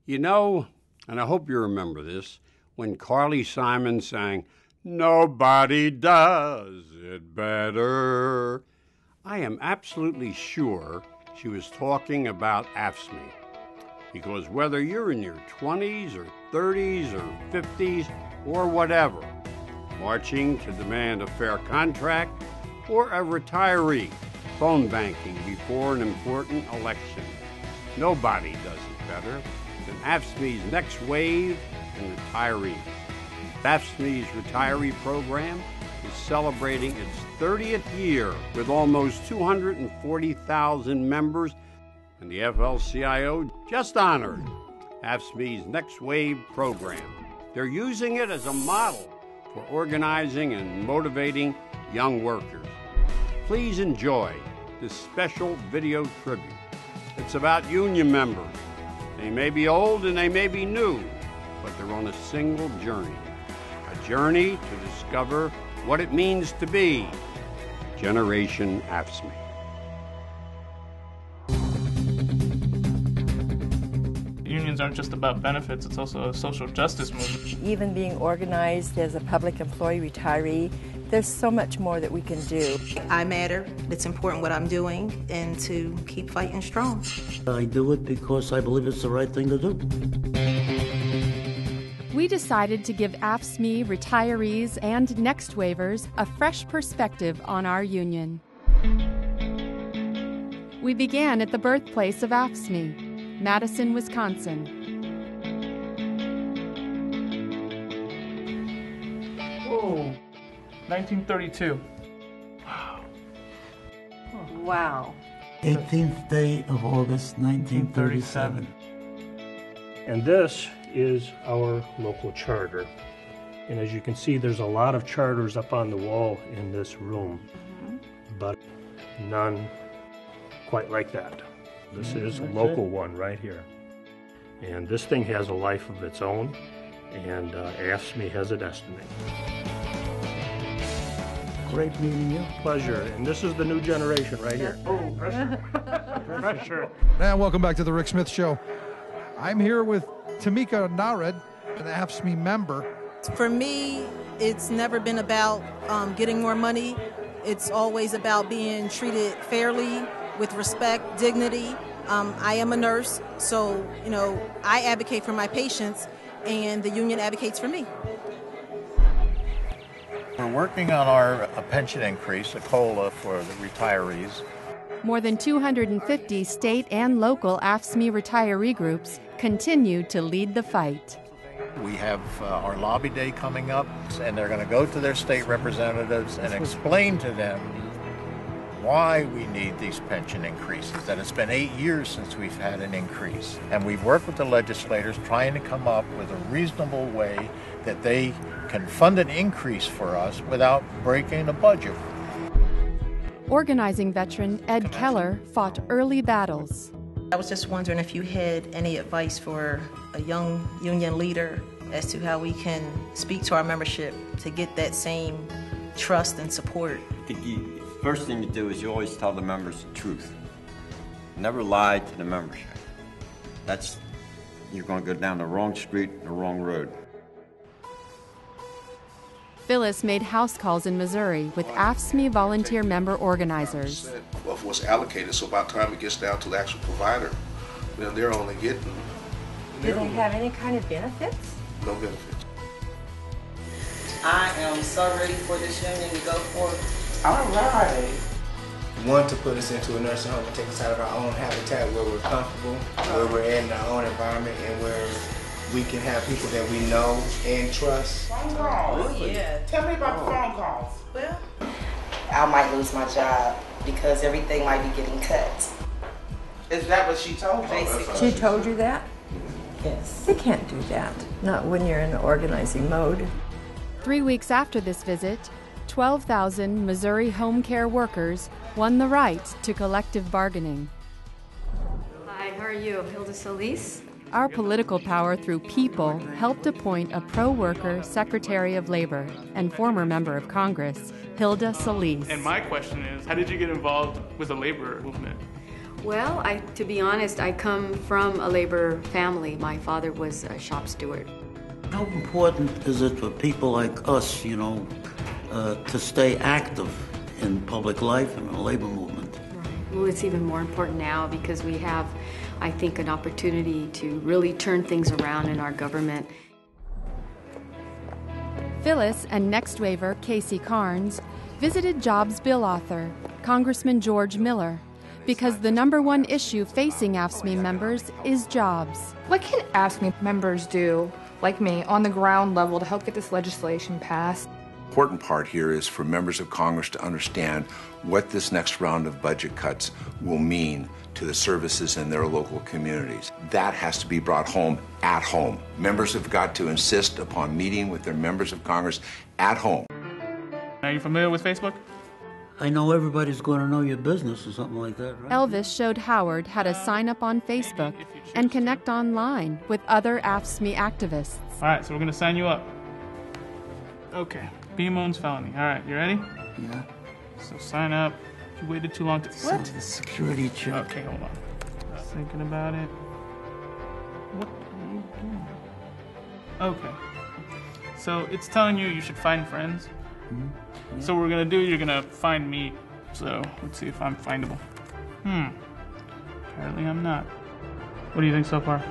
You know, and I hope you remember this, when Carly Simon sang, "Nobody does it better," I am absolutely sure she was talking about AFSCME. Because whether you're in your 20s or 30s or 50s or whatever, marching to demand a fair contract, or a retiree phone banking before an important election, nobody does it better than AFSCME's Next Wave and retirees. AFSCME's retiree program is celebrating its 30th year with almost 240,000 members, and the FL-CIO just honored AFSCME's Next Wave program. They're using it as a model for organizing and motivating young workers. Please enjoy this special video tribute. It's about union members. They may be old and they may be new, but they're on a single journey. A journey to discover what it means to be Generation AFSCME. Unions aren't just about benefits, it's also a social justice movement. Even being organized as a public employee retiree, there's so much more that we can do. I matter. It's important what I'm doing and to keep fighting strong. I do it because I believe it's the right thing to do. We decided to give AFSCME retirees and Next Wavers a fresh perspective on our union. We began at the birthplace of AFSCME, Madison, Wisconsin. Whoa, 1932. Wow. 18th day of August, 1937. And this is our local charter. And as you can see, there's a lot of charters up on the wall in this room, but none quite like that. This is a local one right here. And this thing has a life of its own, and AFSCME has a destiny. Great meeting you. Pleasure. And this is the new generation right here. Oh, pressure. Pressure. And welcome back to the Rick Smith Show. I'm here with Tamika Nared, an AFSCME member. For me, it's never been about getting more money. It's always about being treated fairly, with respect, dignity. I am a nurse, so, I advocate for my patients, and the union advocates for me. We're working on our pension increase, a COLA for the retirees. More than 250 state and local AFSCME retiree groups continue to lead the fight. We have our lobby day coming up, and they're going to go to their state representatives and explain to them why we need these pension increases, that it's been 8 years since we've had an increase. And we've worked with the legislators trying to come up with a reasonable way that they can fund an increase for us without breaking the budget. Organizing veteran Ed Keller fought early battles. I was just wondering if you had any advice for a young union leader as to how we can speak to our membership to get that same trust and support. I think the first thing you do is you always tell the members the truth. Never lie to the membership. You're going to go down the wrong street, the wrong road. Phyllis made house calls in Missouri with AFSCME volunteer member organizers. Of what's allocated, so by the time it gets down to the actual provider, then they're only getting. Do they have any kind of benefits? No benefits. I am so ready for this union to go forward. All right. Want to put us into a nursing home and take us out of our own habitat where we're comfortable, where we're in our own environment, and where we can have people that we know and trust. Phone calls. Yeah. Tell me about the phone calls. Well, I might lose my job because everything might be getting cut. Is that what she told you? She told you that? Yes. They can't do that. Not when you're in organizing mode. 3 weeks after this visit, 12,000 Missouri home care workers won the right to collective bargaining. Hi, how are you? Hilda Solis. Our political power through people helped appoint a pro-worker Secretary of Labor and former member of Congress, Hilda Solis. And my question is, how did you get involved with the labor movement? Well, to be honest, I come from a labor family. My father was a shop steward. How important is it for people like us, to stay active in public life and the labor movement? Well, it's even more important now because we have, I think, an opportunity to really turn things around in our government. Phyllis and Next Waiver Casey Carnes visited Jobs bill author, Congressman George Miller, because the #1 issue facing AFSCME members is jobs. What can AFSCME members do, like me, on the ground level to help get this legislation passed? The important part here is for members of Congress to understand what this next round of budget cuts will mean to the services in their local communities. That has to be brought home at home. Members have got to insist upon meeting with their members of Congress at home. Are you familiar with Facebook? I know everybody's going to know your business or something like that, right? Elvis showed Howard how to sign up on Facebook and connect online with other AFSCME activists. All right, so we're going to sign you up. Okay, BMO owns felony. All right, you ready? Yeah. So sign up. You waited too long to... What? The security check. Okay, hold on. I was thinking about it. What are you doing? Okay. So it's telling you should find friends. Mm-hmm. Yeah. So what we're going to do, you're going to find me. So let's see if I'm findable. Apparently I'm not. What do you think so far?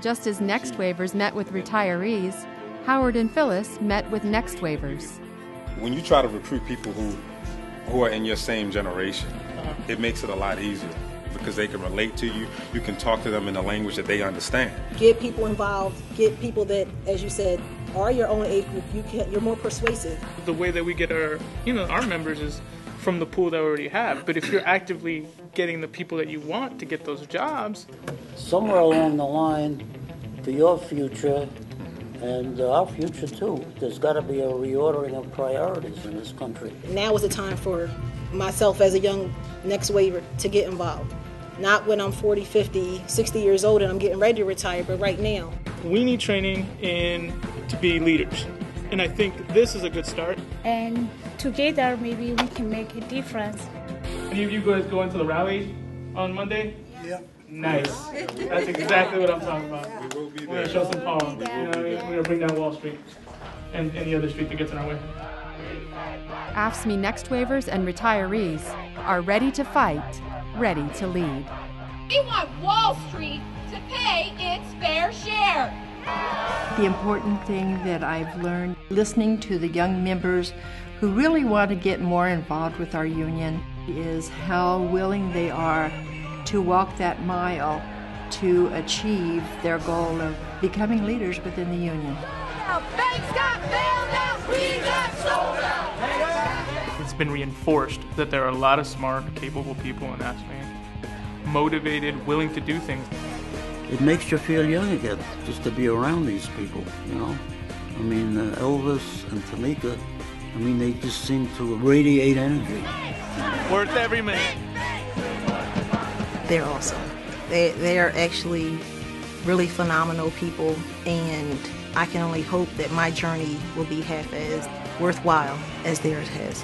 Just as Next Waivers met with retirees, Howard and Phyllis met with Next Waivers. When you try to recruit people who are in your same generation, it makes it a lot easier because they can relate to you. You can talk to them in a language that they understand. Get people involved. Get people that, as you said, are your own age group. You're more persuasive. The way that we get our members is from the pool that we already have. But if you're actively getting the people that you want to get those jobs, somewhere along the line, for your future and our future too, there's got to be a reordering of priorities in this country. Now is the time for myself as a young Next Waiver to get involved. Not when I'm 40, 50, 60 years old and I'm getting ready to retire, but right now. We need training to be leaders. And I think this is a good start. And together, maybe we can make a difference. Any of you guys going to the rally on Monday? Yeah. Nice. That's exactly what I'm talking about. We will be there. We're going to show some power. You know what I mean? We're going to bring down Wall Street and any other street that gets in our way. AFSCME Next Waivers and retirees are ready to fight, ready to lead. We want Wall Street to pay its fair share. The important thing that I've learned listening to the young members who really want to get more involved with our union is how willing they are to walk that mile to achieve their goal of becoming leaders within the union. Banks got bailed out, we got sold out. It's been reinforced that there are a lot of smart, capable people in AFSCME, motivated, willing to do things. It makes you feel young again, just to be around these people, I mean, Elvis and Tamika, they just seem to radiate energy. Worth every minute. They're awesome. They are actually really phenomenal people, and I can only hope that my journey will be half as worthwhile as theirs has.